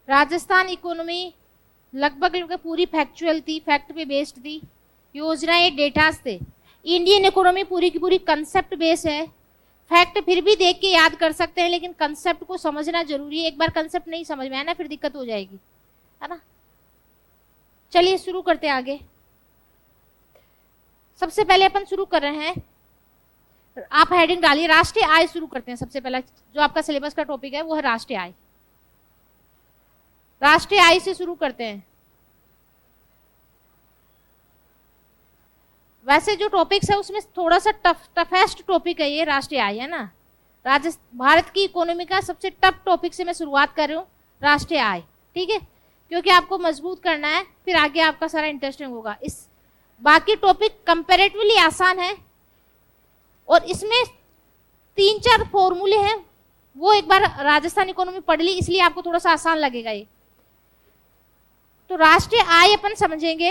Rajasthan economy लगभग लगभग पूरी फैक्चुअल थी, फैक्ट पे बेस्ड थी, योजनाएं डेटास थे। इंडियन इकोनॉमी पूरी की पूरी कंसेप्ट बेस्ड है। फैक्ट फिर भी देख के याद कर सकते हैं, लेकिन कंसेप्ट को समझना जरूरी है। एक बार कंसेप्ट नहीं समझ में आया ना, फिर दिक्कत हो जाएगी, है ना। चलिए शुरू करते हैं आगे। सबसे पहले अपन शुरू कर रहे हैं, आप हेडिंग डालिए राष्ट्रीय आय। शुरू करते हैं। सबसे पहला जो आपका सिलेबस का टॉपिक है वो है राष्ट्रीय आय। राष्ट्रीय आय से शुरू करते हैं। वैसे जो टॉपिक्स है उसमें थोड़ा सा टफेस्ट टॉपिक है ये राष्ट्रीय आय, है ना। भारत की इकोनॉमी का सबसे टफ टॉपिक से मैं शुरुआत कर रही हूँ, राष्ट्रीय आय, ठीक है, क्योंकि आपको मजबूत करना है, फिर आगे आपका सारा इंटरेस्टिंग होगा। इस बाकी टॉपिक कंपैरेटिवली आसान है और इसमें 3-4 फॉर्मूले हैं, वो एक बार राजस्थान इकोनॉमी पढ़ ली, इसलिए आपको थोड़ा सा आसान लगेगा ये। तो राष्ट्रीय आय अपन समझेंगे।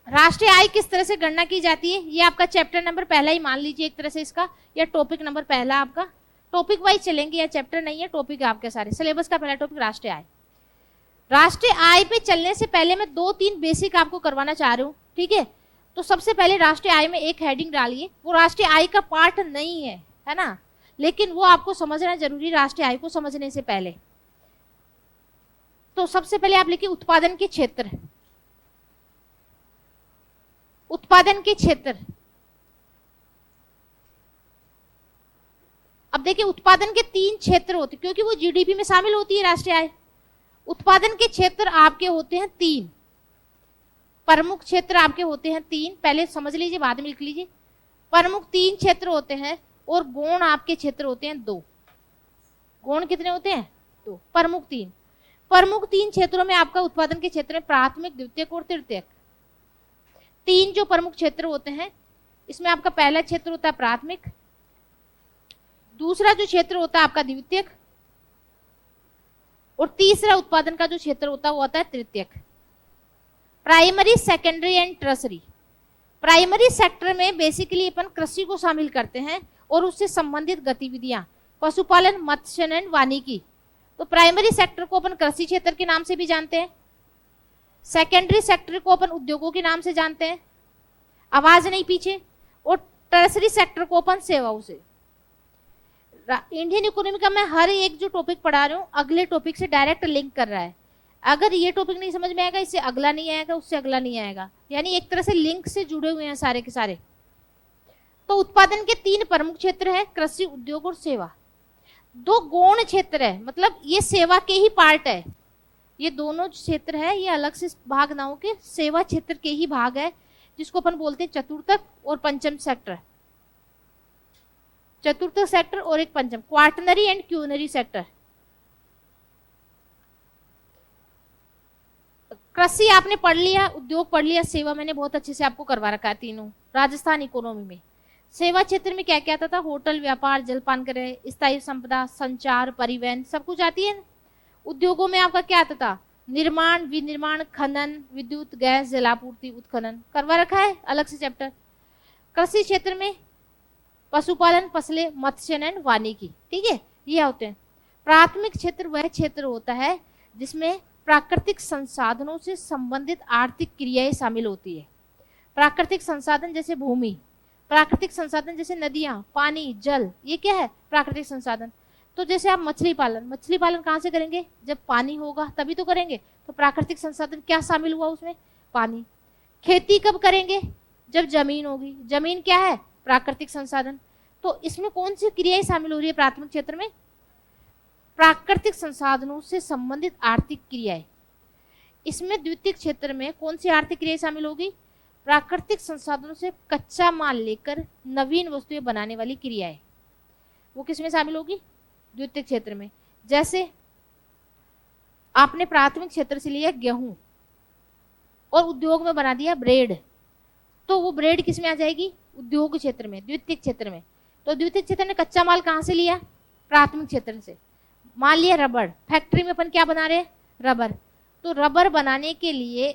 राष्ट्रीय आय किस तरह से गणना की जाती है, ये आपका चैप्टर नंबर पहला ही मान लीजिए एक तरह से इसका, या टॉपिक नंबर पहला आपका। टॉपिक वाइज चलेंगे, या चैप्टर नहीं है, टॉपिक है आपके सारे। सिलेबस का पहला टॉपिक राष्ट्रीय आय। राष्ट्रीय आय पे चलने से पहले मैं 2-3 बेसिक आपको करवाना चाह रही हूँ, ठीक है। तो सबसे पहले राष्ट्रीय आय में एक हेडिंग डालिए, वो राष्ट्रीय आय का पार्ट नहीं है ना, लेकिन वो आपको समझना जरूरी राष्ट्रीय आय को समझने से पहले। तो सबसे पहले आप लिखिए उत्पादन के क्षेत्र। उत्पादन के क्षेत्र, अब देखिए उत्पादन के 3 क्षेत्र होते, क्योंकि वो जीडीपी में शामिल होती है राष्ट्रीय आय। उत्पादन के क्षेत्र आपके होते हैं 3, प्रमुख क्षेत्र आपके होते हैं 3, पहले समझ लीजिए बाद में लिख लीजिए। प्रमुख 3 क्षेत्र होते हैं और गौण आपके क्षेत्र होते हैं 2। गौण कितने होते हैं? 2। प्रमुख 3। प्रमुख 3 क्षेत्रों में आपका उत्पादन के क्षेत्र में प्राथमिक, द्वितीयक और तृतीयक, 3 जो प्रमुख क्षेत्र होते हैं, इसमें आपका पहला क्षेत्र होता है प्राथमिक, दूसरा जो क्षेत्र होता है आपका द्वितीयक, और तीसरा उत्पादन का जो क्षेत्र होता है वो होता है तृतीयक। Primary, secondary and tertiary. Primary sector में बेसिकली अपन कृषि को शामिल करते हैं और उससे संबंधित गतिविधियां, पशुपालन, मत्स्य एंड वानिकी। तो प्राइमरी सेक्टर को अपन कृषि क्षेत्र के नाम से भी जानते हैं, सेकेंडरी सेक्टर को अपन उद्योगों के नाम से जानते हैं, आवाज नहीं पीछे, और टर्सरी सेक्टर को अपन सेवाओं से। इंडियन इकोनॉमी का मैं हर एक जो टॉपिक पढ़ा रही हूँ अगले टॉपिक से डायरेक्ट लिंक कर रहा है। अगर ये टॉपिक नहीं समझ में आएगा, इससे अगला नहीं आएगा, उससे अगला नहीं आएगा, यानी एक तरह से लिंक से जुड़े हुए हैं सारे के सारे। तो उत्पादन के 3 प्रमुख क्षेत्र है, कृषि, उद्योग और सेवा। 2 गौण क्षेत्र है, मतलब ये सेवा के ही पार्ट है। ये दोनों क्षेत्र है, ये अलग से भाग ना हो के सेवा क्षेत्र के ही भाग है, जिसको अपन बोलते हैं चतुर्थक और पंचम सेक्टर। चतुर्थक सेक्टर और एक पंचम, क्वार्टनरी एंड क्यूनरी सेक्टर। कृषि आपने पढ़ लिया, उद्योग पढ़ लिया, सेवा मैंने बहुत अच्छे से आपको करवा रखा है तीनों। राजस्थान इकोनॉमी में सेवा क्षेत्र में क्या क्या आता था? होटल, व्यापार, जलपान क्रय, स्थायी संपदा, संचार, परिवहन, सब कुछ आती है। उद्योगों में आपका क्या आता था? निर्माण, विनिर्माण, खनन, विद्युत, गैस, जलापूर्ति, उत्खनन, करवा रखा है अलग से चैप्टर। कृषि क्षेत्र में पशुपालन, फसलें, मत्स्य एंड वानिकी, ठीक है, ये होते हैं। प्राथमिक क्षेत्र वह क्षेत्र होता है जिसमें प्राकृतिक संसाधनों से संबंधित आर्थिक क्रियाएं शामिल होती है। प्राकृतिक संसाधन जैसे भूमि, प्राकृतिक संसाधन जैसे नदियां, पानी, जल, ये क्या है? प्राकृतिक संसाधन। तो जैसे आप मछली पालन कहाँ से करेंगे? जब पानी होगा तभी तो करेंगे। तो प्राकृतिक संसाधन क्या शामिल हुआ उसमें? पानी। खेती कब करेंगे? जब जमीन होगी। जमीन क्या है? प्राकृतिक संसाधन। तो इसमें कौन सी क्रियाएं शामिल हो रही है प्राथमिक क्षेत्र में? प्राकृतिक संसाधनों से संबंधित आर्थिक क्रियाएं। इसमें द्वितीयक क्षेत्र में कौन सी आर्थिक क्रियाएं शामिल होगी? प्राकृतिक संसाधनों से कच्चा माल लेकर नवीन वस्तुएं बनाने वाली क्रियाएं, वो किसमें शामिल होगी? द्वितीयक क्षेत्र में। जैसे आपने प्राथमिक क्षेत्र से लिया गेहूं और उद्योग में बना दिया ब्रेड, तो वो ब्रेड किस में आ जाएगी? उद्योग क्षेत्र में, द्वितीयक क्षेत्र में। तो द्वितीयक क्षेत्र ने कच्चा माल कहाँ से लिया? प्राथमिक क्षेत्र से। मान लिया रबड़, फैक्ट्री में अपन क्या बना रहे हैं? रबर। तो रबर बनाने के लिए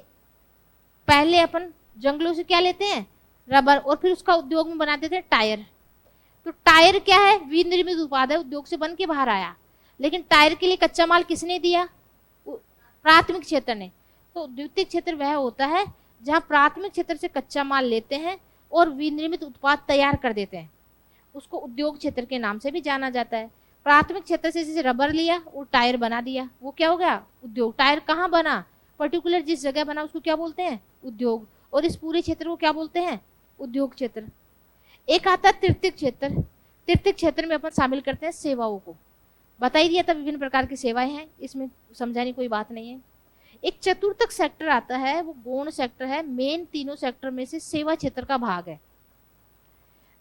पहले अपन जंगलों से क्या लेते हैं? रबर, और फिर उसका उद्योग में बनाते थे टायर। तो टायर क्या है? विनिर्मित उत्पाद है, उद्योग से बन के बाहर आया। लेकिन टायर के लिए कच्चा माल किसने दिया? प्राथमिक क्षेत्र ने। तो द्वितीयक क्षेत्र वह होता है जहां प्राथमिक क्षेत्र से कच्चा माल लेते हैं और विनिर्मित उत्पाद तैयार कर देते हैं, उसको उद्योग क्षेत्र के नाम से भी जाना जाता है। प्राथमिक क्षेत्र से जैसे रबर लिया और टायर बना दिया, वो क्या हो गया? उद्योग। टायर कहाँ बना? पर्टिकुलर जिस जगह बना उसको क्या बोलते हैं? उद्योग। और इस पूरे क्षेत्र को क्या बोलते हैं? उद्योग क्षेत्र। एक आता है तृतीयक क्षेत्र। तृतीयक क्षेत्र में अपन शामिल करते हैं सेवाओं को। बता ही दिया था विभिन्न प्रकार की सेवाएं हैं, इसमें समझाने कोई बात नहीं है। एक चतुर्थक सेक्टर आता है, वो गौण सेक्टर है, मेन तीनों सेक्टर में से सेवा क्षेत्र का भाग है।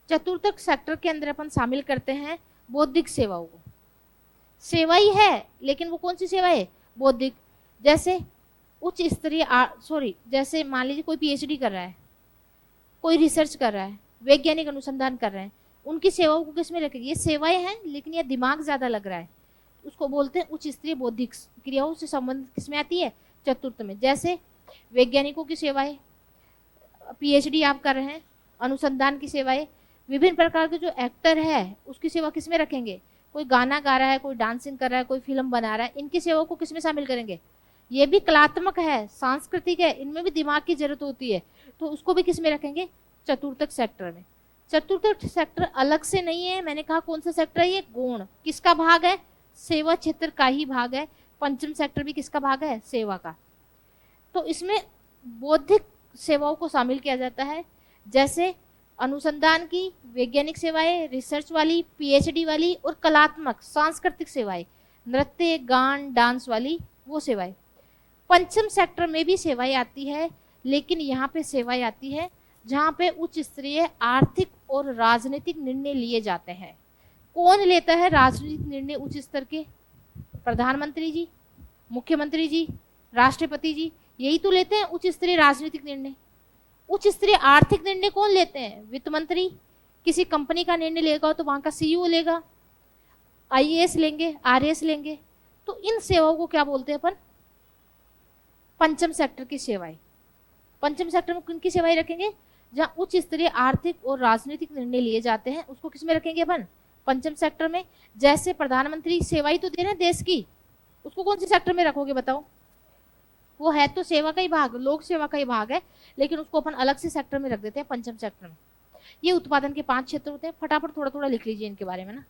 चतुर्थक सेक्टर के अंदर अपन शामिल करते हैं बौद्धिक सेवाओं को। सेवा ही है, लेकिन वो कौन सी सेवा है? बौद्धिक। जैसे उच्च स्तरीय जैसे मान लीजिए कोई पीएचडी कर रहा है, कोई रिसर्च कर रहा है, वैज्ञानिक अनुसंधान कर रहे हैं, उनकी सेवाओं को किस में रखेंगे? ये सेवाएं हैं, लेकिन ये दिमाग ज्यादा लग रहा है, उसको बोलते हैं उच्च स्तरीय बौद्धिक क्रियाओं से संबंधित किसमें आती है? चतुर्थ में। जैसे वैज्ञानिकों की सेवाएं, पीएचडी आप कर रहे हैं, अनुसंधान की सेवाएं, विभिन्न प्रकार के जो एक्टर है उसकी सेवा किसमें रखेंगे? कोई गाना गा रहा है, कोई डांसिंग कर रहा है, कोई फिल्म बना रहा है, इनकी सेवाओं को किसमें शामिल करेंगे? ये भी कलात्मक है, सांस्कृतिक है, इनमें भी दिमाग की जरूरत होती है, तो उसको भी किसमें रखेंगे? चतुर्थक सेक्टर में। चतुर्थक सेक्टर अलग से नहीं है, मैंने कहा कौन सा सेक्टर है ये? गौण। किसका भाग है? सेवा क्षेत्र का ही भाग है। पंचम सेक्टर भी किसका भाग है? सेवा का। तो इसमें बौद्धिक सेवाओं को शामिल किया जाता है, जैसे अनुसंधान की, वैज्ञानिक सेवाएं, रिसर्च वाली, पीएचडी वाली, और कलात्मक सांस्कृतिक सेवाएं, नृत्य, गान, डांस वाली वो सेवाएं। पंचम सेक्टर में भी सेवाएं आती है, लेकिन यहाँ पे सेवाएं आती है जहाँ पे उच्च स्तरीय आर्थिक और राजनीतिक निर्णय लिए जाते हैं। कौन लेता है राजनीतिक निर्णय उच्च स्तर के? प्रधानमंत्री जी, मुख्यमंत्री जी, राष्ट्रपति जी, यही तो लेते हैं उच्च स्तरीय राजनीतिक निर्णय। उच्च स्तरीय आर्थिक निर्णय कौन लेते हैं? वित्त मंत्री। किसी कंपनी का निर्णय लेगा तो वहां का सीईओ लेगा, आईएएस लेंगे, आरएएस लेंगे। तो इन सेवाओं को क्या बोलते हैं अपन? पंचम सेक्टर की सेवाएं। पंचम सेक्टर में किनकी सेवाएं रखेंगे? जहां उच्च स्तरीय आर्थिक और राजनीतिक निर्णय लिए जाते हैं, उसको किसमें रखेंगे अपन? पंचम सेक्टर में। जैसे प्रधानमंत्री सेवाई तो दे रहे हैं देश की, उसको कौन से सेक्टर में रखोगे बताओ? वो है तो सेवा का ही भाग, लोक सेवा का ही भाग है, लेकिन उसको अपन अलग से सेक्टर में रख देते हैं, पंचम सेक्टर में। ये उत्पादन के 5 क्षेत्र होते हैं। फटाफट थोड़ा थोड़ा लिख लीजिए इनके बारे में ना,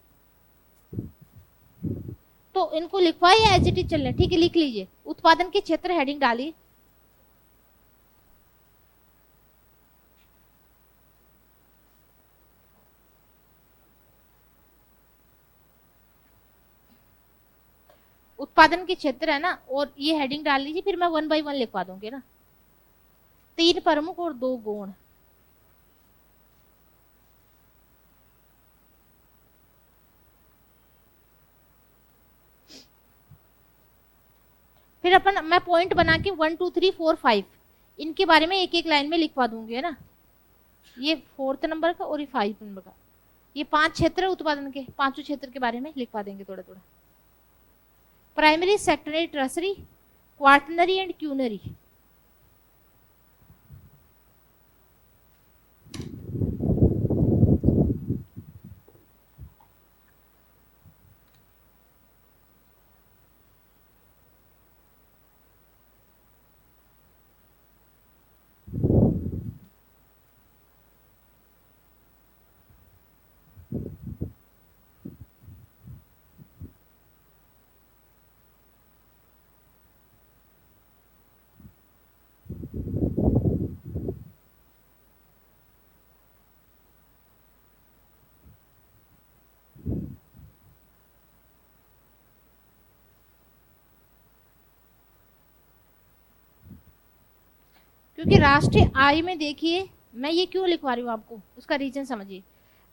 तो इनको लिखवाए या एज इट इज चल रहे? ठीक है, लिख लीजिए। उत्पादन के क्षेत्र हेडिंग डालिए। उत्पादन के क्षेत्र है ना, और ये हेडिंग डाल लीजिए, फिर मैं 1 बाय 1 लिखवा दूंगी ना। 3 प्रमुख और 2 गौण। फिर अपन मैं पॉइंट बना के 1 2 3 4 5 इनके बारे में एक एक लाइन में लिखवा दूंगी, है ना। ये 4th नंबर का और ये 5 नंबर का, ये 5 क्षेत्र उत्पादन के, 5 क्षेत्र के बारे में लिखवा देंगे थोड़ा थोड़ा। Primary, secondary, tertiary, quaternary and quinary. क्योंकि राष्ट्रीय आय में देखिए, मैं ये क्यों लिखवा रही हूँ आपको, उसका रीजन समझिए।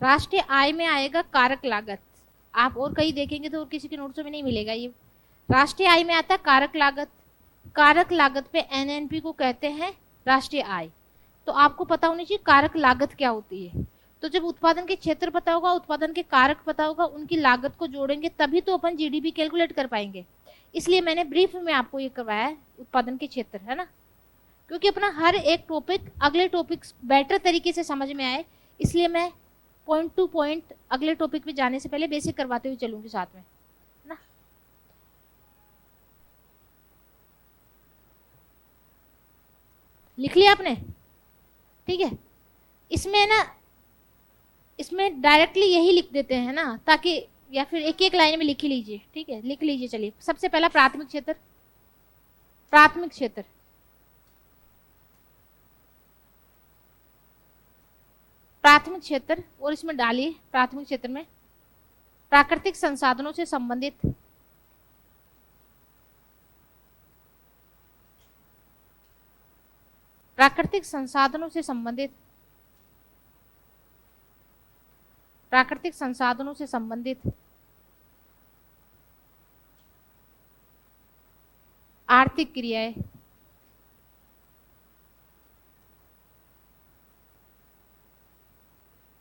राष्ट्रीय आय में आएगा कारक लागत, आप और कहीं देखेंगे तो और किसी के नोट्स में नहीं मिलेगा। ये राष्ट्रीय आय में आता है कारक लागत। कारक लागत पे एनएनपी को कहते हैं राष्ट्रीय आय। तो आपको पता होनी चाहिए कारक लागत क्या होती है। तो जब उत्पादन के क्षेत्र पता होगा, उत्पादन के कारक पता होगा, उनकी लागत को जोड़ेंगे तभी तो अपन जीडीपी कैलकुलेट कर पाएंगे। इसलिए मैंने ब्रीफ में आपको ये करवाया है उत्पादन के क्षेत्र, है ना, क्योंकि अपना हर एक टॉपिक अगले टॉपिक बेटर तरीके से समझ में आए, इसलिए मैं पॉइंट टू पॉइंट अगले टॉपिक पे जाने से पहले बेसिक करवाते हुए चलूंगी साथ में, ना। लिख लिया आपने? ठीक है, इसमें ना, इसमें डायरेक्टली यही लिख देते हैं ना, ताकि, या फिर एक एक लाइन में लिख ही लीजिए। ठीक है, लिख लीजिए। चलिए, सबसे पहला प्राथमिक क्षेत्र। प्राथमिक क्षेत्र, प्राथमिक क्षेत्र, और इसमें डालिए प्राथमिक क्षेत्र में प्राकृतिक संसाधनों से संबंधित, प्राकृतिक संसाधनों से संबंधित, प्राकृतिक संसाधनों से संबंधित आर्थिक क्रियाएं,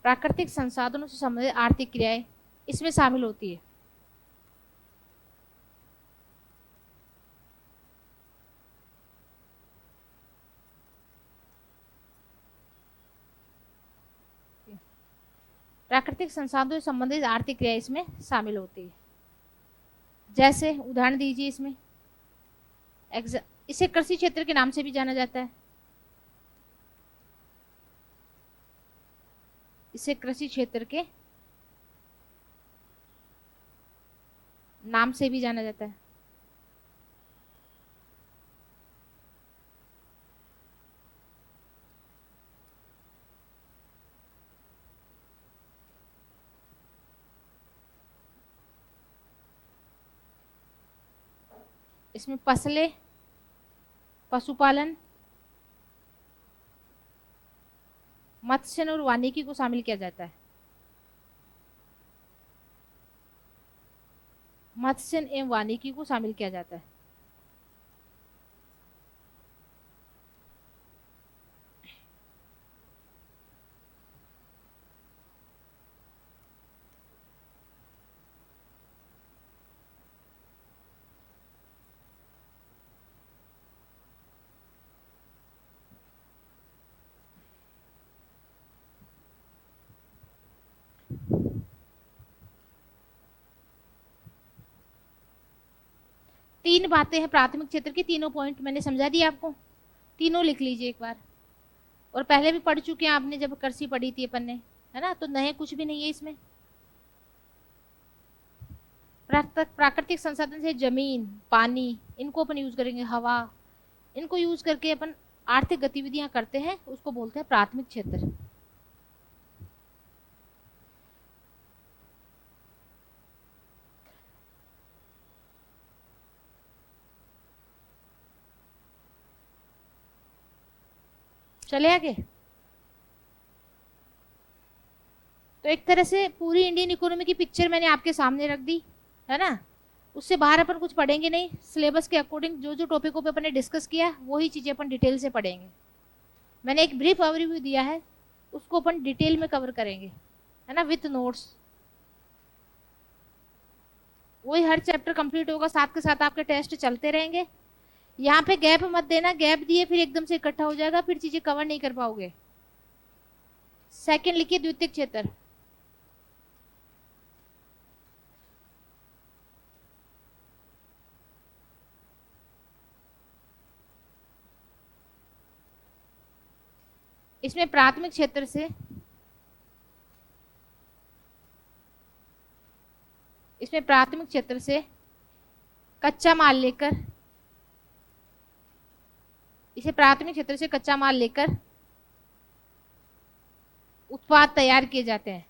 प्राकृतिक संसाधनों से संबंधित आर्थिक क्रियाएं इसमें शामिल होती है। प्राकृतिक संसाधनों से संबंधित आर्थिक क्रिया इसमें शामिल होती है। जैसे उदाहरण दीजिए इसमें, इसे कृषि क्षेत्र के नाम से भी जाना जाता है। इसे कृषि क्षेत्र के नाम से भी जाना जाता है। इसमें फसलें, पशुपालन, मत्स्य और वानिकी को शामिल किया जाता है। मत्स्य एवं वानिकी को शामिल किया जाता है। तीन बातें हैं प्राथमिक क्षेत्र की, तीनों पॉइंट मैंने समझा दिया आपको, तीनों लिख लीजिए एक बार। और पहले भी पढ़ चुके हैं आपने, जब कृषि पढ़ी थी अपन ने, है ना, तो नए कुछ भी नहीं है इसमें। प्राकृतिक संसाधन से जमीन, पानी, इनको अपन यूज करेंगे, हवा, इनको यूज करके अपन आर्थिक गतिविधियां करते हैं, उसको बोलते हैं प्राथमिक क्षेत्र। चले आगे। तो एक तरह से पूरी इंडियन इकोनॉमी की पिक्चर मैंने आपके सामने रख दी, है ना। उससे बाहर अपन कुछ पढ़ेंगे नहीं, सिलेबस के अकॉर्डिंग जो जो टॉपिकों पे अपन ने डिस्कस किया वही चीजें अपन डिटेल से पढ़ेंगे। मैंने एक ब्रीफ ओवरव्यू दिया है, उसको अपन डिटेल में कवर करेंगे, है ना, विथ नोट्स। वही हर चैप्टर कंप्लीट होगा, साथ के साथ आपके टेस्ट चलते रहेंगे। यहाँ पे गैप मत देना, गैप दिए फिर एकदम से इकट्ठा हो जाएगा, फिर चीजें कवर नहीं कर पाओगे। सेकंड लिखिए द्वितीय क्षेत्र। इसमें प्राथमिक क्षेत्र से, इसमें प्राथमिक क्षेत्र से कच्चा माल लेकर, इसे प्राथमिक क्षेत्र से कच्चा माल लेकर उत्पाद तैयार किए जाते हैं।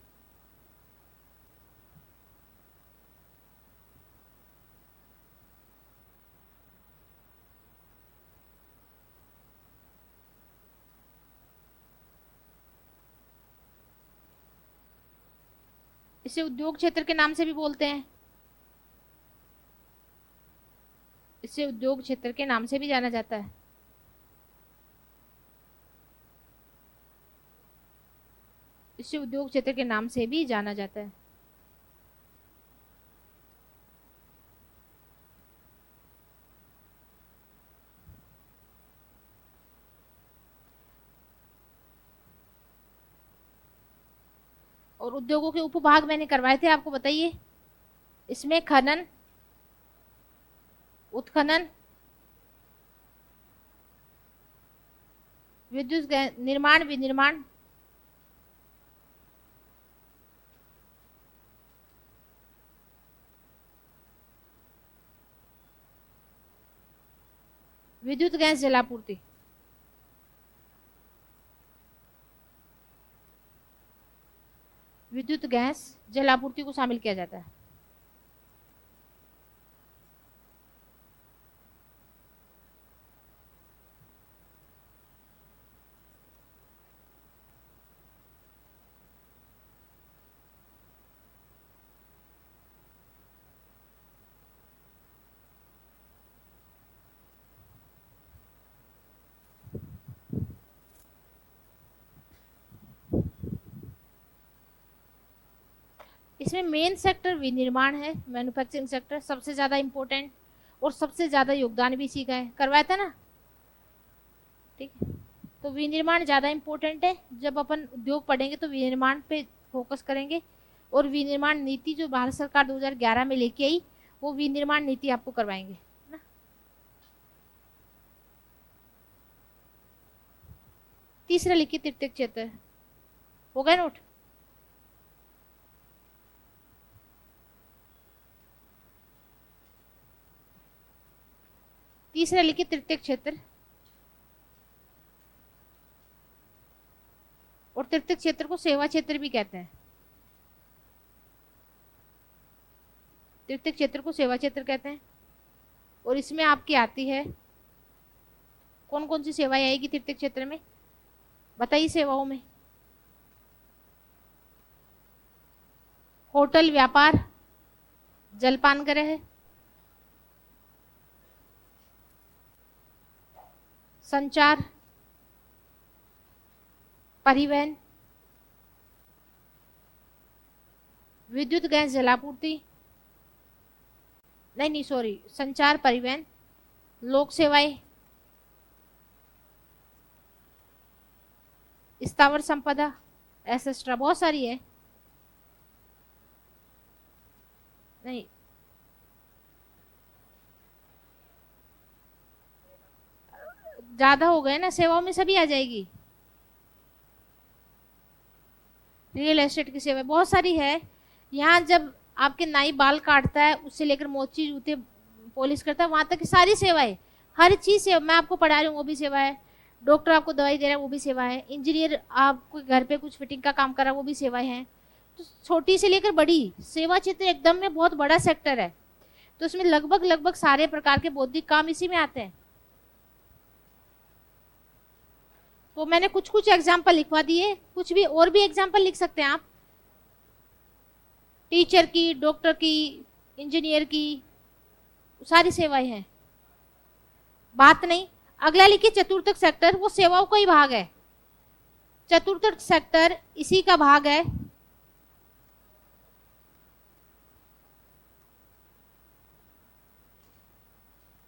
इसे उद्योग क्षेत्र के नाम से भी बोलते हैं, इसे उद्योग क्षेत्र के नाम से भी जाना जाता है। इसे उद्योग क्षेत्र के नाम से भी जाना जाता है। और उद्योगों के उपभाग मैंने करवाए थे आपको, बताइए। इसमें खनन, उत्खनन, विद्युत निर्माण विनिर्माण, विद्युत गैस जलापूर्ति, विद्युत गैस जलापूर्ति को शामिल किया जाता है। इसमें मेन सेक्टर विनिर्माण है, मैन्युफैक्चरिंग सेक्टर सबसे ज्यादा इंपॉर्टेंट और सबसे ज्यादा योगदान भी इसी का है, करवाया था ना, ठीक है। तो विनिर्माण ज्यादा इंपॉर्टेंट है, जब अपन उद्योग पढ़ेंगे तो विनिर्माण पे फोकस करेंगे। और विनिर्माण नीति जो भारत सरकार 2011 में लेके आई, वो विनिर्माण नीति आपको करवाएंगे ना। तीसरा लिखित तृतीयक क्षेत्र हो गया नोट। तीसरा लिखित तृतीयक क्षेत्र, और तृतीयक क्षेत्र को सेवा क्षेत्र भी कहते हैं। तृतीयक क्षेत्र को सेवा क्षेत्र कहते हैं। और इसमें आपकी आती है, कौन कौन सी सेवाएं आएगी तृतीयक क्षेत्र में, बताइए सेवाओं में। होटल व्यापार, जलपान गृह, संचार, परिवहन, विद्युत गैस जलापूर्ति, नहीं सॉरी, संचार, परिवहन, लोक सेवाएं, स्थावर संपदा, एसेस्ट्रा, बहुत सारी है। नहीं, ज्यादा हो गए ना, सेवाओं में सभी आ जाएगी। रियल एस्टेट की सेवा बहुत सारी है। यहाँ जब आपके नाई बाल काटता है, उससे लेकर मोची जूते पॉलिश करता है, वहां तक की सारी सेवाएं, हर चीज सेवा। मैं आपको पढ़ा रही हूँ वो भी सेवा है, डॉक्टर आपको दवाई दे रहा है वो भी सेवा है, इंजीनियर आपको घर पे कुछ फिटिंग का काम कर रहा है वो भी सेवाएं हैं। तो छोटी से लेकर बड़ी सेवा क्षेत्र एकदम में बहुत बड़ा सेक्टर है। तो उसमें लगभग लगभग सारे प्रकार के बौद्धिक काम इसी में आते हैं। तो मैंने कुछ कुछ एग्जाम्पल लिखवा दिए, कुछ भी और भी एग्जाम्पल लिख सकते हैं आप, टीचर की, डॉक्टर की, इंजीनियर की, सारी सेवाएं हैं, बात नहीं। अगला लिखिए चतुर्थक सेक्टर, वो सेवाओं का ही भाग है। चतुर्थक सेक्टर इसी का भाग है।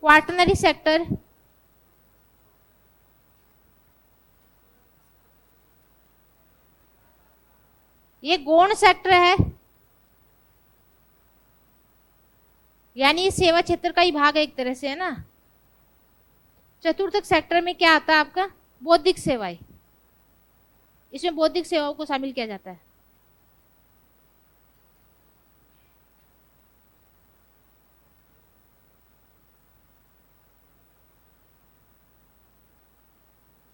क्वार्टनरी सेक्टर, ये गौण सेक्टर है, यानी ये सेवा क्षेत्र का ही भाग है एक तरह से, है ना। चतुर्थक सेक्टर में क्या आता है आपका, बौद्धिक सेवाएं, इसमें बौद्धिक सेवाओं को शामिल किया जाता है।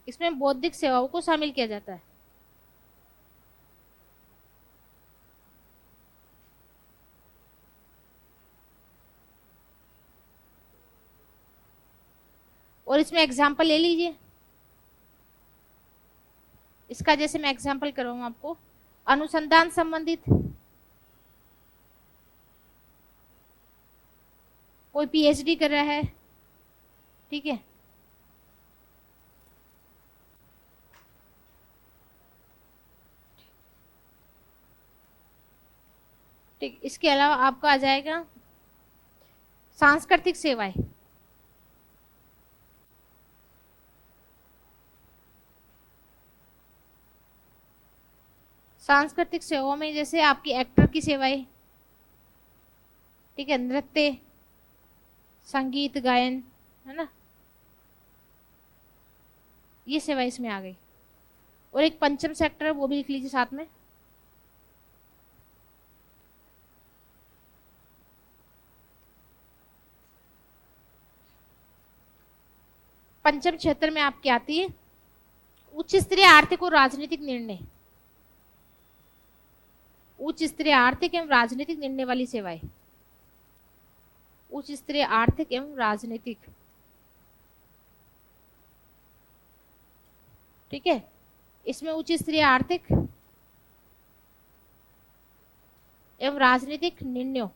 इसमें बौद्धिक सेवाओं को शामिल किया जाता है। और इसमें एग्जाम्पल ले लीजिए, इसका जैसे मैं एग्जाम्पल करूँ आपको, अनुसंधान संबंधित, कोई पीएचडी कर रहा है, ठीक है, ठीक। इसके अलावा आपका आ जाएगा सांस्कृतिक सेवाएं, सांस्कृतिक सेवाओं में जैसे आपकी एक्टर की सेवाएं, ठीक है, नृत्य, संगीत, गायन, है ना। ये सेवा इसमें आ गई। और एक पंचम सेक्टर है, वो भी लिख लीजिए साथ में। पंचम क्षेत्र में आपकी आती है उच्च स्तरीय आर्थिक और राजनीतिक निर्णय, उच्च स्तरीय आर्थिक एवं राजनीतिक निर्णय वाली सेवाएं, उच्च स्तरीय आर्थिक एवं राजनीतिक, ठीक है। इसमें उच्च स्तरीय आर्थिक एवं राजनीतिक निर्णयों,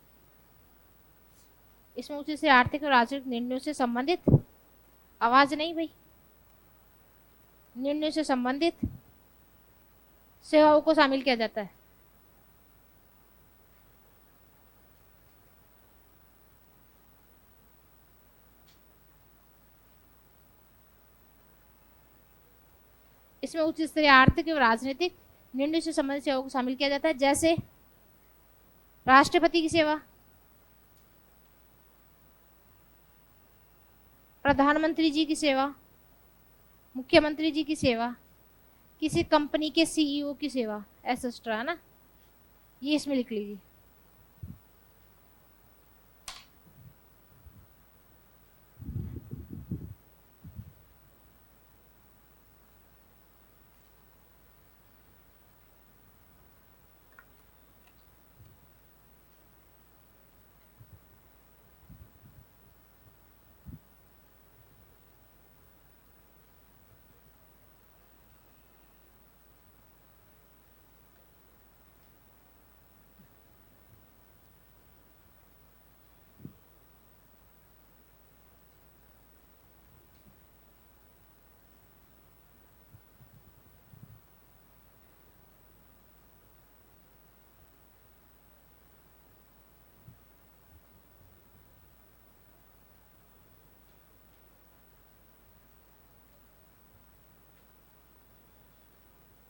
इसमें उच्च स्तरीय आर्थिक और राजनीतिक निर्णयों से संबंधित, आवाज नहीं भाई, निर्णयों से संबंधित सेवाओं को शामिल किया जाता है। इसमें उच्च स्तरीय आर्थिक एवं राजनीतिक निर्णयों से संबंधित सेवाओं को शामिल किया जाता है, जैसे राष्ट्रपति की सेवा, प्रधानमंत्री जी की सेवा, मुख्यमंत्री जी की सेवा, किसी कंपनी के सीईओ की सेवा, एसेस्ट्रा है ना, ये इसमें लिख लीजिए।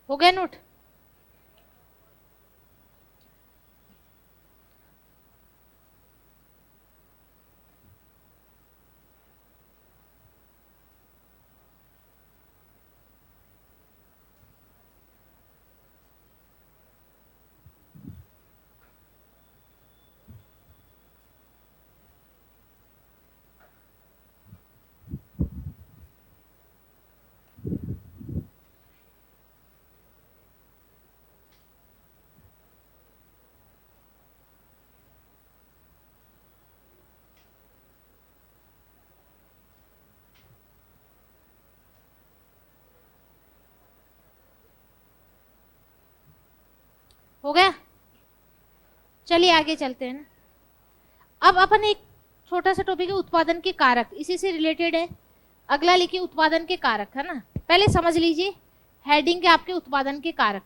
हो गया नोट? हो गया? चलिए आगे चलते हैं ना। अब अपन एक छोटा सा टॉपिक है उत्पादन के कारक, इसी से रिलेटेड है। अगला लिखिए उत्पादन के कारक, है ना। पहले समझ लीजिए हेडिंग के आपके उत्पादन के कारक।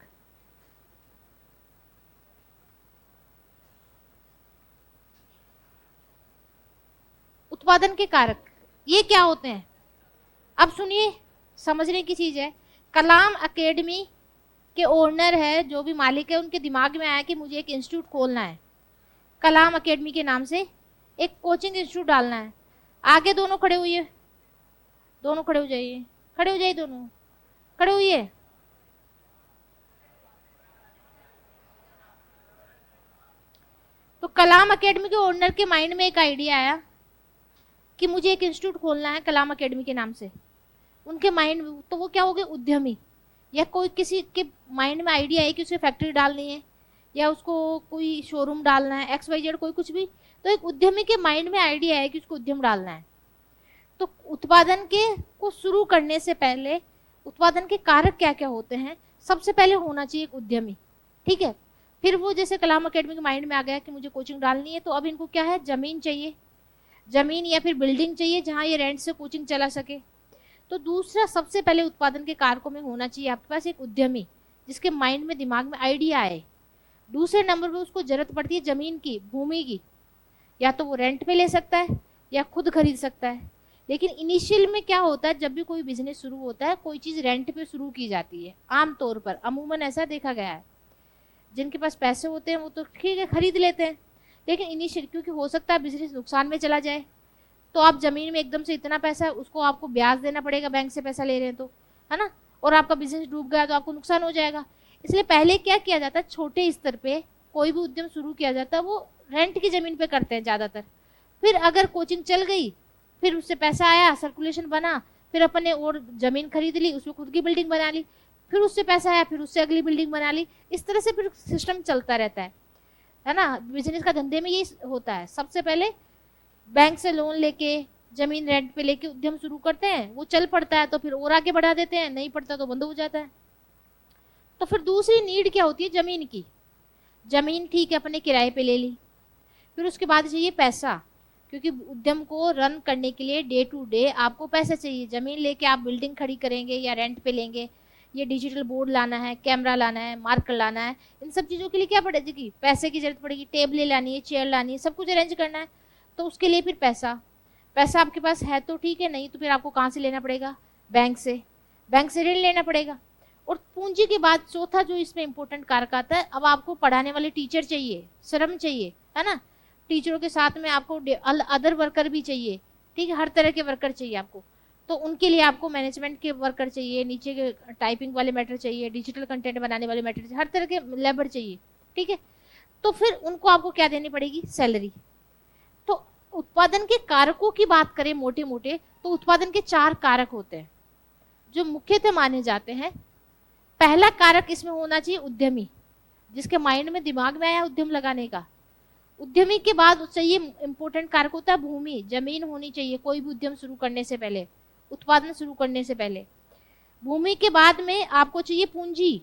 उत्पादन के कारक ये क्या होते हैं? अब सुनिए, समझने की चीज है। कलाम एकेडमी के ओनर है, जो भी मालिक है, उनके दिमाग में आया कि मुझे एक इंस्टीट्यूट खोलना है, कलाम एकेडमी के नाम से एक कोचिंग इंस्टीट्यूट डालना है। आगे दोनों खड़े हुए, दोनों खड़े हो जाइए, खड़े हो जाइए, दोनों खड़े हुए। तो कलाम एकेडमी के ओनर के माइंड में एक आइडिया आया कि मुझे एक इंस्टीट्यूट खोलना है कलाम एकेडमी के नाम से। उनके माइंड में तो वो क्या हो गए, उद्यमी। या कोई किसी के माइंड में आइडिया है कि उसे फैक्ट्री डालनी है या उसको कोई शोरूम डालना है, XYZ कोई कुछ भी, तो एक उद्यमी के माइंड में आइडिया है कि उसको उद्यम डालना है। तो उत्पादन के को शुरू करने से पहले उत्पादन के कारक क्या क्या होते हैं, सबसे पहले होना चाहिए एक उद्यमी, ठीक है। फिर वो जैसे कलाम एकेडमी के माइंड में आ गया कि मुझे कोचिंग डालनी है, तो अब इनको क्या है, जमीन चाहिए, जमीन या फिर बिल्डिंग चाहिए जहाँ ये रेंट से कोचिंग चला सके। तो दूसरा सबसे पहले उत्पादन के कारकों में होना चाहिए आपके पास एक उद्यमी, जिसके माइंड में दिमाग में आइडिया आए। दूसरे नंबर पे उसको जरूरत पड़ती है जमीन की, भूमि की, या तो वो रेंट पे ले सकता है या खुद खरीद सकता है। लेकिन इनिशियल में क्या होता है, जब भी कोई बिजनेस शुरू होता है, कोई चीज़ रेंट पे शुरू की जाती है। आमतौर पर अमूमन ऐसा देखा गया है, जिनके पास पैसे होते हैं वो तो ठीक है खरीद लेते हैं, लेकिन इनिशियल क्योंकि हो सकता है बिजनेस नुकसान में चला जाए, तो आप जमीन में एकदम से इतना पैसा है, उसको आपको ब्याज देना पड़ेगा, बैंक से पैसा ले रहे हैं तो है ना, और आपका बिजनेस डूब गया तो आपको नुकसान हो जाएगा। इसलिए पहले क्या किया जाता है, छोटे स्तर पे कोई भी उद्यम शुरू किया जाता है वो रेंट की जमीन पे करते हैं ज़्यादातर। फिर अगर कोचिंग चल गई, फिर उससे पैसा आया, सर्कुलेशन बना, फिर अपने और जमीन खरीद ली, उसमें खुद की बिल्डिंग बना ली, फिर उससे पैसा आया, फिर उससे अगली बिल्डिंग बना ली। इस तरह से फिर सिस्टम चलता रहता है ना। बिजनेस का धंधे में ये होता है, सबसे पहले बैंक से लोन लेके जमीन रेंट पे लेके उद्यम शुरू करते हैं, वो चल पड़ता है तो फिर और आगे बढ़ा देते हैं, नहीं पड़ता तो बंद हो जाता है। तो फिर दूसरी नीड क्या होती है, जमीन की। जमीन ठीक है अपने किराए पे ले ली, फिर उसके बाद चाहिए पैसा, क्योंकि उद्यम को रन करने के लिए डे टू डे आपको पैसा चाहिए। जमीन लेके आप बिल्डिंग खड़ी करेंगे या रेंट पे लेंगे, ये डिजिटल बोर्ड लाना है, कैमरा लाना है, मार्कर लाना है, इन सब चीज़ों के लिए क्या पड़ेगी, पैसे की जरूरत पड़ेगी। टेबलें लानी है, चेयर लानी है, सब कुछ अरेंज करना है, तो उसके लिए फिर पैसा। पैसा आपके पास है तो ठीक है, नहीं तो फिर आपको कहाँ से लेना पड़ेगा, बैंक से। बैंक से ऋण लेना पड़ेगा। और पूंजी के बाद चौथा जो इसमें इंपॉर्टेंट कारक आता है, अब आपको पढ़ाने वाले टीचर चाहिए, श्रम चाहिए, है ना। टीचरों के साथ में आपको अदर वर्कर भी चाहिए, ठीक है, हर तरह के वर्कर चाहिए आपको। तो उनके लिए आपको मैनेजमेंट के वर्कर चाहिए, नीचे के टाइपिंग वाले मैटर चाहिए, डिजिटल कंटेंट बनाने वाले मैटर चाहिए, हर तरह के लेबर चाहिए, ठीक है। तो फिर उनको आपको क्या देनी पड़ेगी, सैलरी। तो उत्पादन के कारकों की बात करें मोटे मोटे, तो उत्पादन के 4 कारक होते हैं जो मुख्यतः माने जाते हैं। पहला कारक इसमें होना चाहिए उद्यमी, जिसके माइंड में दिमाग में आया उद्यम लगाने का। उद्यमी के बाद चाहिए इंपॉर्टेंट कारक होता है भूमि, जमीन होनी चाहिए कोई भी उद्यम शुरू करने से पहले, उत्पादन शुरू करने से पहले। भूमि के बाद में आपको चाहिए पूंजी,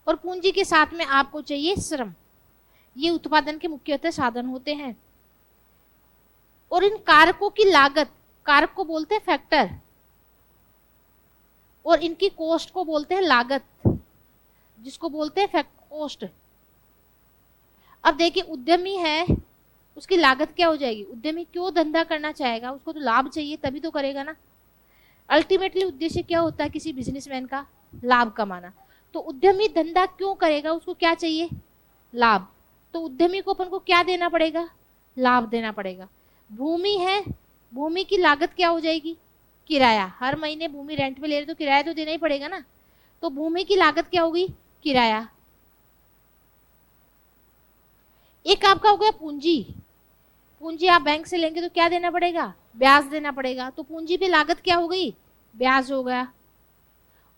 और पूंजी के साथ में आपको चाहिए श्रम। ये उत्पादन के मुख्यतः साधन होते हैं। और इन कारकों की लागत, कारक को बोलते हैं फैक्टर, और इनकी कॉस्ट को बोलते हैं लागत, जिसको बोलते हैं कॉस्ट। अब देखिए उद्यमी है, उसकी लागत क्या हो जाएगी। उद्यमी क्यों धंधा करना चाहेगा, उसको तो लाभ चाहिए तभी तो करेगा ना। अल्टीमेटली उद्देश्य क्या होता है किसी बिजनेसमैन का, लाभ कमाना। तो उद्यमी धंधा क्यों करेगा, उसको क्या चाहिए, लाभ। तो उद्यमी को अपन को क्या देना पड़ेगा, लाभ देना पड़ेगा। भूमि है, भूमि की लागत क्या हो जाएगी, किराया। हर महीने भूमि रेंट पे ले रहे तो किराया तो देना ही पड़ेगा ना। तो भूमि की लागत क्या होगी, किराया। एक आपका हो गया पूंजी। पूंजी आप बैंक से लेंगे तो क्या देना पड़ेगा, ब्याज देना पड़ेगा। तो पूंजी पे लागत क्या हो गई, ब्याज हो गया।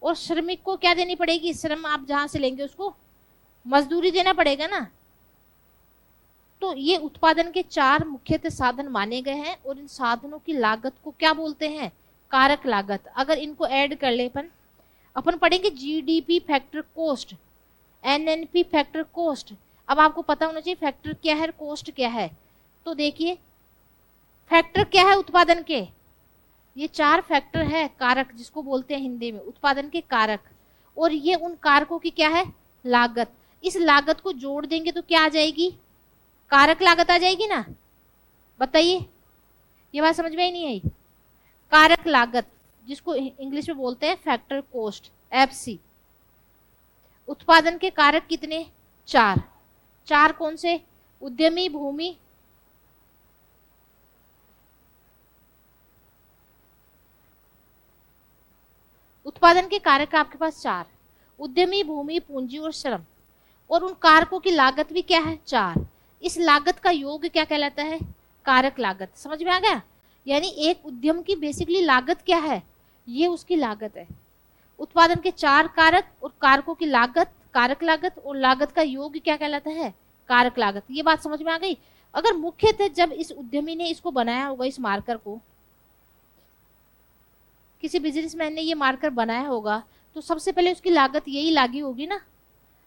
और श्रमिक को क्या देनी पड़ेगी, श्रम आप जहां से लेंगे उसको मजदूरी देना पड़ेगा ना। तो ये उत्पादन के 4 मुख्यतः साधन माने गए हैं, और इन साधनों की लागत को क्या बोलते हैं, कारक लागत। अगर इनको ऐड कर ले अपन पढ़ेंगे GDP factor cost, NNP factor cost. अब आपको पता होना चाहिए फैक्टर क्या है, कॉस्ट क्या है। तो देखिए फैक्टर क्या है उत्पादन के, ये 4 फैक्टर है, कारक जिसको बोलते हैं हिंदी में उत्पादन के कारक। और ये उन कारकों की क्या है, लागत। इस लागत को जोड़ देंगे तो क्या आ जाएगी, कारक लागत आ जाएगी ना। बताइए, ये बात समझ में ही नहीं आई। कारक लागत जिसको इंग्लिश में बोलते हैं फैक्टर कॉस्ट, एफसी। उत्पादन के कारक कितने, 4। 4 कौन से, उद्यमी, भूमि, उत्पादन के कारक आपके पास 4, उद्यमी, भूमि, पूंजी और श्रम। और उन कारकों की लागत भी क्या है, 4। इस लागत का योग क्या कहलाता है, कारक लागत। समझ में आ गया। यानी एक उद्यम की बेसिकली लागत क्या है, ये उसकी लागत है। उत्पादन के 4 कारक और कारकों की लागत, कारक लागत, और लागत का योग क्या कहलाता है, कारक लागत। ये बात समझ में आ गई। अगर मुख्यतः जब इस उद्यमी ने इसको बनाया होगा, इस मार्कर को, किसी बिजनेसमैन ने ये मार्कर बनाया होगा, तो सबसे पहले उसकी लागत यही लागी होगी ना,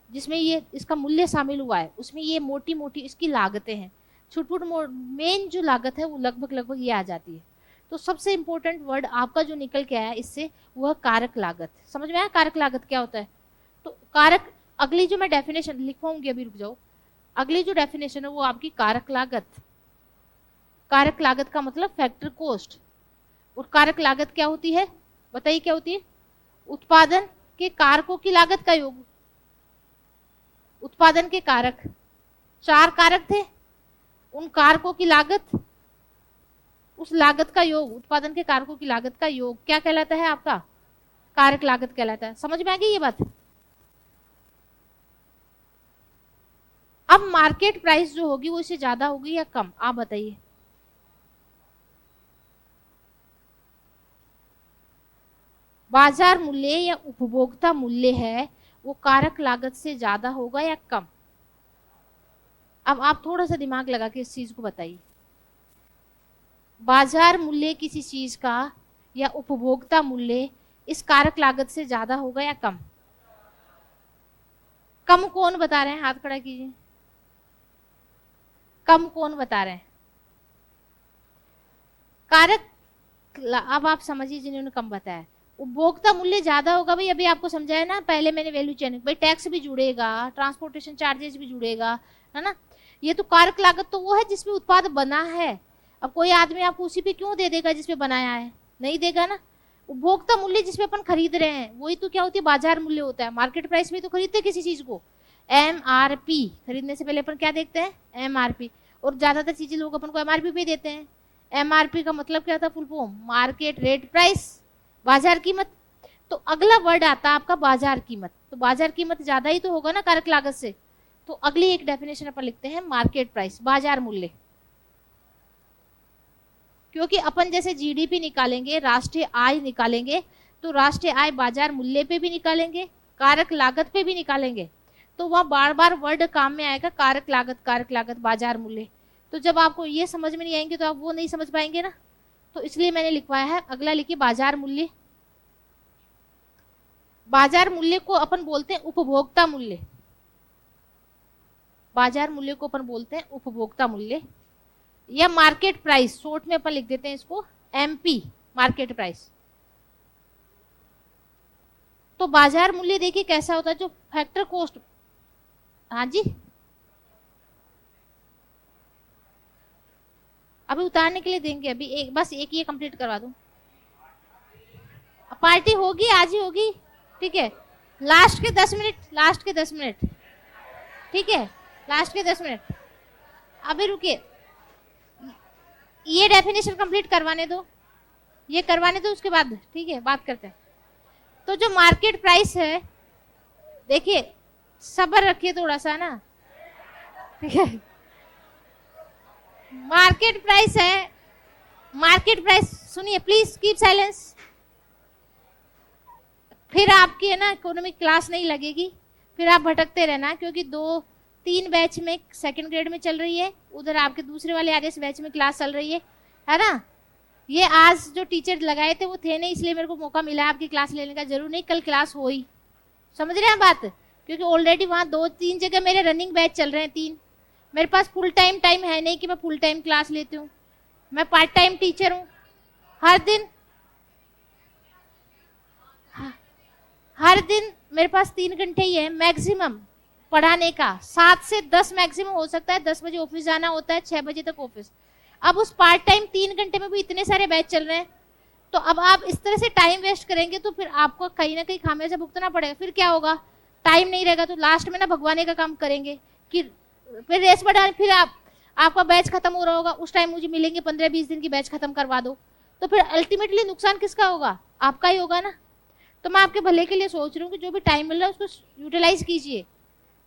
जिसमें ये इसका मूल्य शामिल हुआ है, उसमें ये मोटी मोटी इसकी लागतें हैं। छुटपुट मेन जो लागत है वो लगभग ये आ जाती है। तो सबसे इंपॉर्टेंट वर्ड आपका जो निकल के आया इससे, वह कारक लागत। समझ में आया कारक लागत क्या होता है। तो कारक, अगली जो मैं डेफिनेशन लिखवाऊंगी, अभी रुक जाओ, अगली जो डेफिनेशन है वो आपकी कारक लागत। कारक लागत का मतलब फैक्टर कॉस्ट। और कारक लागत क्या होती है, बताइए क्या होती है, उत्पादन के कारकों की लागत का योग। उत्पादन के कारक 4 कारक थे, उन कारकों की लागत, उस लागत का योग, उत्पादन के कारकों की लागत का योग क्या कहलाता है? आपका कारक लागत कहलाता है। समझ में आ गई ये बात? अब मार्केट प्राइस जो होगी वो इससे ज्यादा होगी या कम, आप बताइए। बाजार मूल्य या उपभोक्ता मूल्य है वो कारक लागत से ज्यादा होगा या कम? अब आप थोड़ा सा दिमाग लगा के इस चीज को बताइए। बाजार मूल्य किसी चीज का या उपभोक्ता मूल्य इस कारक लागत से ज्यादा होगा या कम? कम कौन बता रहे हैं? हाथ खड़ा कीजिए। कम कौन बता रहे हैं? कारक, अब आप समझिए जिन्होंने कम बताया। उपभोक्ता मूल्य ज्यादा होगा, भाई अभी आपको समझाया ना, पहले मैंने वैल्यू चेन, भाई टैक्स भी जुड़ेगा, ट्रांसपोर्टेशन चार्जेस भी जुड़ेगा, है ना। ये तो कारक लागत तो वो है जिसमें उत्पाद बना है। अब कोई आदमी आपको उसी पे क्यों दे देगा जिसपे बनाया है? नहीं देगा ना। उपभोक्ता मूल्य जिसपे अपन खरीद रहे हैं वही तो क्या होती है? बाजार मूल्य होता है। मार्केट प्राइस में तो खरीदते हैं किसी चीज को, MRP। खरीदने से पहले अपन क्या देखते हैं? MRP। और ज्यादातर चीजें लोग अपन को MRP पे देते हैं। MRP का मतलब क्या था? Full form market rate price, बाजार कीमत। तो अगला वर्ड आता है आपका बाजार कीमत। तो बाजार कीमत ज्यादा ही तो होगा ना कारक लागत से। तो अगली एक डेफिनेशन अपन लिखते हैं मार्केट प्राइस, बाजार मूल्य। क्योंकि अपन जैसे जीडीपी निकालेंगे, राष्ट्रीय आय निकालेंगे, तो राष्ट्रीय आय बाजार मूल्य पे भी निकालेंगे, कारक लागत पे भी निकालेंगे। तो वहां बार बार वर्ड काम में आएगा, कारक लागत, बाजार मूल्य। तो जब आपको ये समझ में नहीं आएंगे तो आप वो नहीं समझ पाएंगे ना। तो इसलिए मैंने लिखवाया है, अगला लिखिए बाजार मूल्य। बाजार मूल्य को अपन बोलते हैं उपभोक्ता मूल्य। बाजार मूल्य को अपन बोलते हैं उपभोक्ता मूल्य या मार्केट प्राइस, शॉर्ट में अपन लिख देते हैं इसको MP, मार्केट प्राइस। तो बाजार मूल्य देखिए कैसा होता है, जो फैक्टर कॉस्ट। हाँ जी, अभी उतारने के लिए देंगे, अभी एक बस एक ये कंप्लीट करवा दूं। पार्टी होगी, आज ही होगी, ठीक है। लास्ट के 10 मिनट, लास्ट के 10 मिनट, ठीक है, लास्ट के 10 मिनट। अभी रुकिए, ये डेफिनेशन कंप्लीट करवाने दो, ये करवाने दो, उसके बाद ठीक है बात करते हैं। तो जो मार्केट प्राइस है, देखिए सब्र रखिए थोड़ा सा ना, ठीक है। मार्केट प्राइस है, मार्केट प्राइस, सुनिए प्लीज कीप साइलेंस। फिर आपकी है ना इकोनॉमिक क्लास नहीं लगेगी, फिर आप भटकते रहना, क्योंकि 2-3 बैच में सेकंड ग्रेड में चल रही है, उधर आपके दूसरे वाले आदेश बैच में क्लास चल रही है ना। ये आज जो टीचर लगाए थे वो थे नहीं, इसलिए मेरे को मौका मिला आपकी क्लास लेने का। जरूर नहीं कल क्लास हो ही, समझ रहे हैं बात, क्योंकि ऑलरेडी वहाँ 2-3 जगह मेरे रनिंग बैच चल रहे हैं, 3। मेरे पास फुल टाइम है नहीं कि मैं फुल टाइम क्लास लेती हूँ, मैं पार्ट टाइम टीचर हूँ। हर दिन मेरे पास 3 घंटे ही है मैक्सिमम पढ़ाने का, 7 से 10 मैक्सिमम हो सकता है। 10 बजे ऑफिस जाना होता है, 6 बजे तक ऑफिस। अब उस पार्ट टाइम 3 घंटे में भी इतने सारे बैच चल रहे हैं, तो अब आप इस तरह से टाइम वेस्ट करेंगे तो फिर आपको कहीं ना कहीं खामियाजा भुगतना पड़ेगा। फिर क्या होगा, टाइम नहीं रहेगा, तो लास्ट में ना भगवाने का काम करेंगे कि फिर रेस बढ़ा, फिर आपका बैच खत्म हो रहा होगा, उस टाइम मुझे मिलेंगे 15-20 दिन की बैच खत्म करवा दो, तो फिर अल्टीमेटली नुकसान किसका होगा? आपका ही होगा ना। तो मैं आपके भले के लिए सोच रही हूँ कि जो भी टाइम मिल रहा है उसको यूटिलाइज कीजिए,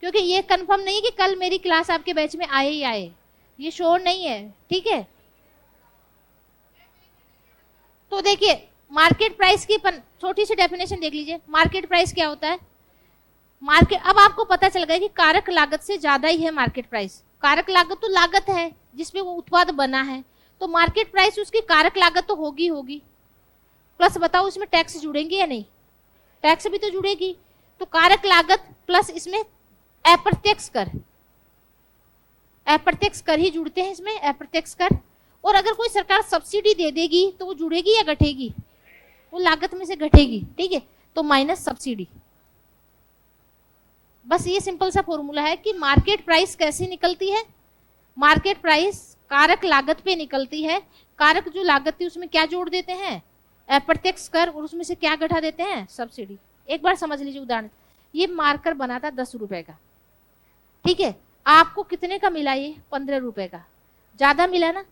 क्योंकि ये कंफर्म नहीं है कि कल मेरी क्लास आपके बैच में आए ही आए, ये श्योर नहीं है, ठीक है। तो देखिए मार्केट प्राइस की छोटी सी डेफिनेशन देख लीजिए। मार्केट प्राइस क्या होता है? मार्केट, अब आपको पता चल गया कि कारक लागत से ज्यादा ही है मार्केट प्राइस। कारक लागत तो लागत है जिसमें वो उत्पाद बना है, तो मार्केट प्राइस उसकी कारक लागत तो होगी होगी। प्लस बताओ इसमें टैक्स जुड़ेंगे या नहीं? टैक्स भी तो जुड़ेगी। तो कारक लागत प्लस इसमें अप्रत्यक्ष कर, अप्रत्यक्ष कर ही जुड़ते हैं इसमें, अप्रत्यक्ष कर। और अगर कोई सरकार सब्सिडी दे देगी तो वो जुड़ेगी या घटेगी? वो लागत में से घटेगी, ठीक है। तो माइनस सब्सिडी। बस ये सिंपल सा फॉर्मूला है कि मार्केट प्राइस कैसे निकलती है। मार्केट प्राइस कारक लागत पे निकलती है। कारक जो लागत थी उसमें क्या जोड़ देते हैं? अप्रत्यक्ष कर, और उसमें से क्या घटा देते हैं? सब्सिडी। एक बार समझ लीजिए उदाहरण, ये मार्कर बना था 10 रुपए का, ठीक है। आपको कितने का मिला? ये 15 रुपए का। ज्यादा मिला ना।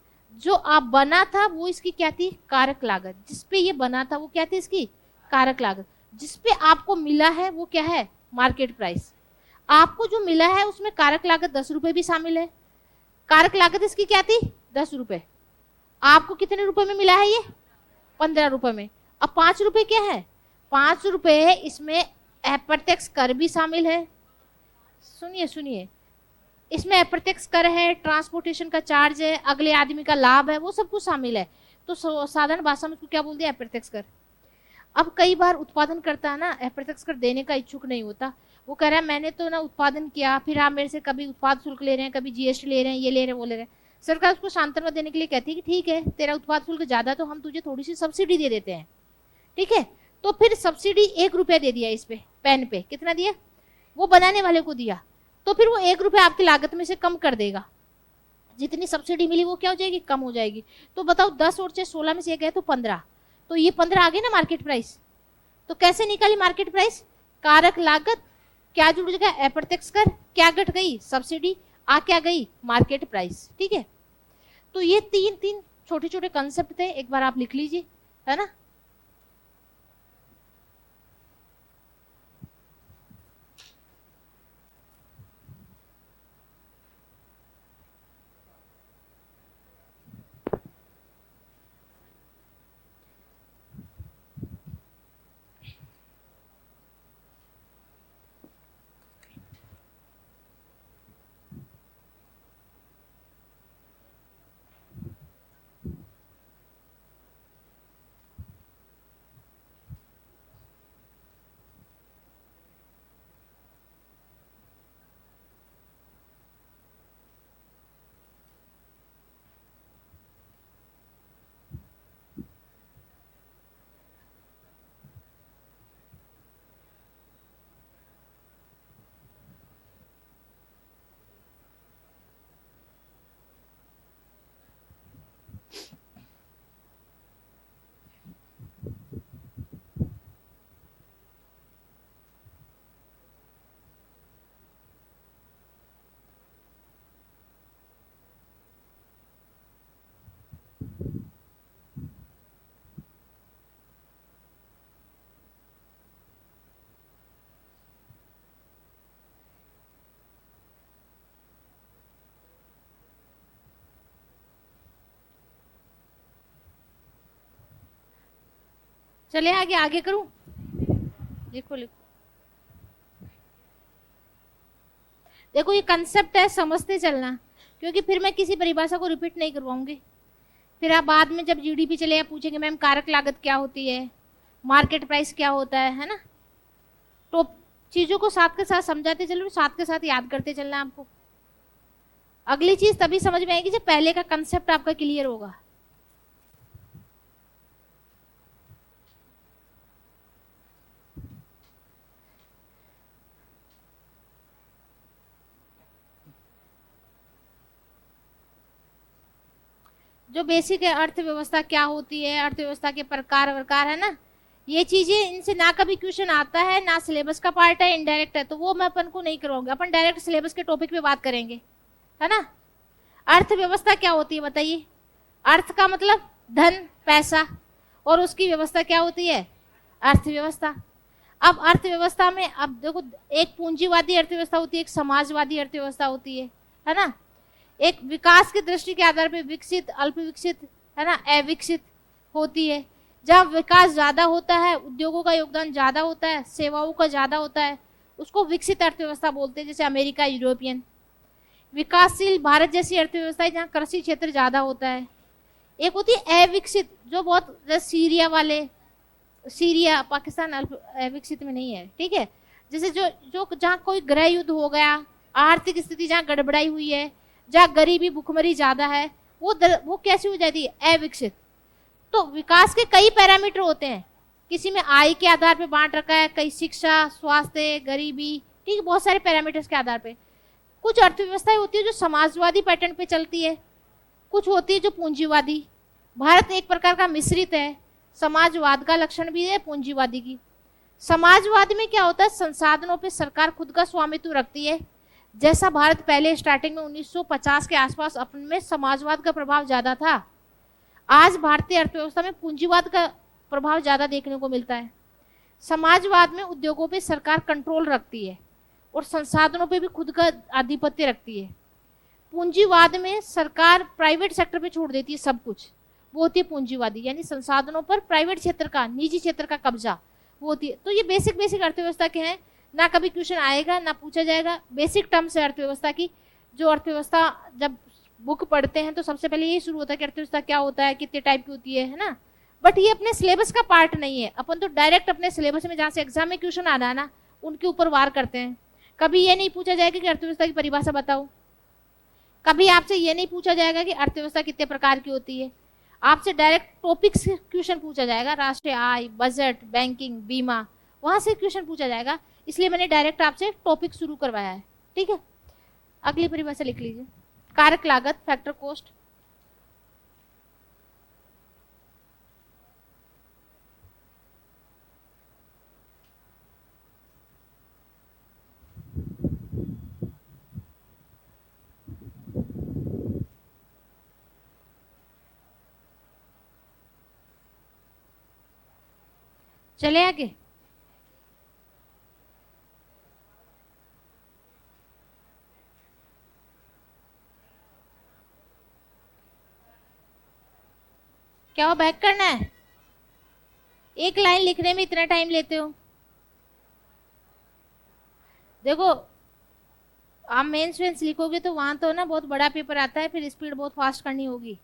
जो आप बना था वो इसकी क्या थी, कारक लागत। जिसपे ये बना था वो क्या थी, इसकी कारक लागत। जिसपे आपको मिला है वो क्या है, मार्केट प्राइस। आपको जो मिला है उसमें कारक लागत 10 रुपए भी शामिल है। कारक लागत इसकी क्या थी, 10 रुपए। आपको कितने रुपए में मिला है ये, 15 रुपए में। अब 5 रुपए क्या है, 5 रुपए है, इसमें अप्रत्यक्ष कर भी शामिल है। सुनिए सुनिए, इसमें अप्रत्यक्ष कर है, ट्रांसपोर्टेशन का चार्ज है, अगले आदमी का लाभ है, वो सब कुछ शामिल है। तो साधारण भाषा में उसको क्या बोल दिया, अप्रत्यक्ष कर। अब कई बार उत्पादन करता है ना, अप्रत्यक्ष कर देने का इच्छुक नहीं होता। वो कह रहा है मैंने तो ना उत्पादन किया, फिर आप मेरे से कभी उत्पाद शुल्क ले रहे हैं, कभी जीएसटी ले रहे हैं, ये ले रहे हैं, वो ले रहे हैं। सरकार उसको सांत्वना देने के लिए कहती है कि ठीक है, तेरा उत्पाद शुल्क ज्यादा, तो हम तुझे थोड़ी सी सब्सिडी दे देते हैं, ठीक है। तो फिर सब्सिडी 1 रुपया दे दिया इस पे, पेन पे कितना दिया, वो बनाने वाले को दिया। तो फिर वो 1 रुपया आपकी लागत में से कम कर देगा। जितनी सब्सिडी मिली वो क्या हो जाएगी, कम हो जाएगी। तो बताओ 10 और 16 में से गए तो 15, तो ये 15 आ गए ना मार्केट प्राइस। तो कैसे निकाली मार्केट प्राइस, कारक लागत, क्या जुड़ गया, अप्रत्यक्ष कर, क्या घट गई, सब्सिडी, आ क्या गई, मार्केट प्राइस, ठीक है। तो ये तीन छोटे छोटे कंसेप्ट थे, एक बार आप लिख लीजिए, है ना। चले आगे, आगे करूं, लिखो लिखो। देखो ये कंसेप्ट है, समझते चलना, क्योंकि फिर मैं किसी परिभाषा को रिपीट नहीं करवाऊंगी। फिर आप बाद में जब जीडीपी चले आप पूछेंगे मैम कारक लागत क्या होती है, मार्केट प्राइस क्या होता है ना। तो चीजों को साथ के साथ समझाते चलो, साथ के साथ याद करते चलना आपको। अगली चीज तभी समझ में आएगी जब पहले का कंसेप्ट आपका क्लियर होगा। जो बेसिक है, अर्थव्यवस्था क्या होती है, अर्थव्यवस्था के प्रकार है ना, ये चीजें इनसे ना कभी क्वेश्चन आता है, ना सिलेबस का पार्ट है, इनडायरेक्ट है, तो वो मैं अपन को नहीं करवाऊंगी। अपन डायरेक्ट सिलेबस के टॉपिक पे बात करेंगे, है ना। अर्थव्यवस्था क्या होती है बताइए, अर्थ का मतलब धन पैसा, और उसकी व्यवस्था क्या होती है, अर्थव्यवस्था। अब अर्थव्यवस्था में अब देखो, एक पूंजीवादी अर्थव्यवस्था होती है, एक समाजवादी अर्थव्यवस्था होती है ना। एक विकास की दृष्टि के आधार पर विकसित, अल्प विकसित, है ना, अविकसित होती है। जहाँ विकास ज्यादा होता है, उद्योगों का योगदान ज्यादा होता है, सेवाओं का ज्यादा होता है, उसको विकसित अर्थव्यवस्था बोलते हैं, जैसे अमेरिका, यूरोपियन। विकासशील भारत जैसी अर्थव्यवस्था है जहाँ कृषि क्षेत्र ज्यादा होता है। एक होती है अविकसित, जो बहुत सीरिया वाले, सीरिया पाकिस्तान अविकसित में नहीं है, ठीक है। जैसे जो जो जहाँ कोई गृह युद्ध हो गया, आर्थिक स्थिति जहाँ गड़बड़ाई हुई है, जहाँ गरीबी भुखमरी ज्यादा है, वो कैसी हो जाती है, अविकसित। तो विकास के कई पैरामीटर होते हैं, किसी में आय के आधार पे बांट रखा है, कई शिक्षा, स्वास्थ्य, गरीबी, ठीक है, बहुत सारे पैरामीटर्स के आधार पे। कुछ अर्थव्यवस्थाएं होती है जो समाजवादी पैटर्न पे चलती है, कुछ होती है जो पूंजीवादी। भारत एक प्रकार का मिश्रित है, समाजवाद का लक्षण भी है, पूंजीवादी की। समाजवाद में क्या होता है, संसाधनों पे सरकार खुद का स्वामित्व रखती है, जैसा भारत पहले स्टार्टिंग में 1950 के आसपास अपने में समाजवाद का प्रभाव ज्यादा था, आज भारतीय अर्थव्यवस्था में पूंजीवाद का प्रभाव ज्यादा देखने को मिलता है। समाजवाद में उद्योगों पे सरकार कंट्रोल रखती है और संसाधनों पे भी खुद का आधिपत्य रखती है। पूंजीवाद में सरकार प्राइवेट सेक्टर पे छोड़ देती है सब कुछ, वो होती है पूंजीवादी, यानी संसाधनों पर प्राइवेट क्षेत्र का, निजी क्षेत्र का कब्जा, वो होती है। तो ये बेसिक बेसिक अर्थव्यवस्था के हैं, ना कभी क्वेश्चन आएगा ना पूछा जाएगा, बेसिक टर्म्स है अर्थव्यवस्था की। जो अर्थव्यवस्था जब बुक पढ़ते हैं तो सबसे पहले यही शुरू होता है कि अर्थव्यवस्था क्या होता है, कितने टाइप की होती है ना। बट ये अपने सिलेबस का पार्ट नहीं है, अपन तो डायरेक्ट अपने सिलेबस में जहाँ से एग्जाम में क्वेश्चन आना है ना उनके ऊपर वार करते हैं। कभी ये नहीं पूछा जाएगा कि अर्थव्यवस्था की परिभाषा बताओ, कभी आपसे ये नहीं पूछा जाएगा कि अर्थव्यवस्था कितने प्रकार की होती है। आपसे डायरेक्ट टॉपिक से क्वेश्चन पूछा जाएगा, राष्ट्रीय आय, बजट, बैंकिंग, बीमा, वहां से क्वेश्चन पूछा जाएगा। इसलिए मैंने डायरेक्ट आपसे टॉपिक शुरू करवाया है, ठीक है। अगली परिभाषा लिख लीजिए, कारक लागत, फैक्टर कॉस्ट। चले आगे। क्या हो, बैक करना है? एक लाइन लिखने में इतना टाइम लेते हो? देखो, आप मेंस वेंस लिखोगे तो वहां तो ना बहुत बड़ा पेपर आता है, फिर स्पीड बहुत फास्ट करनी होगी।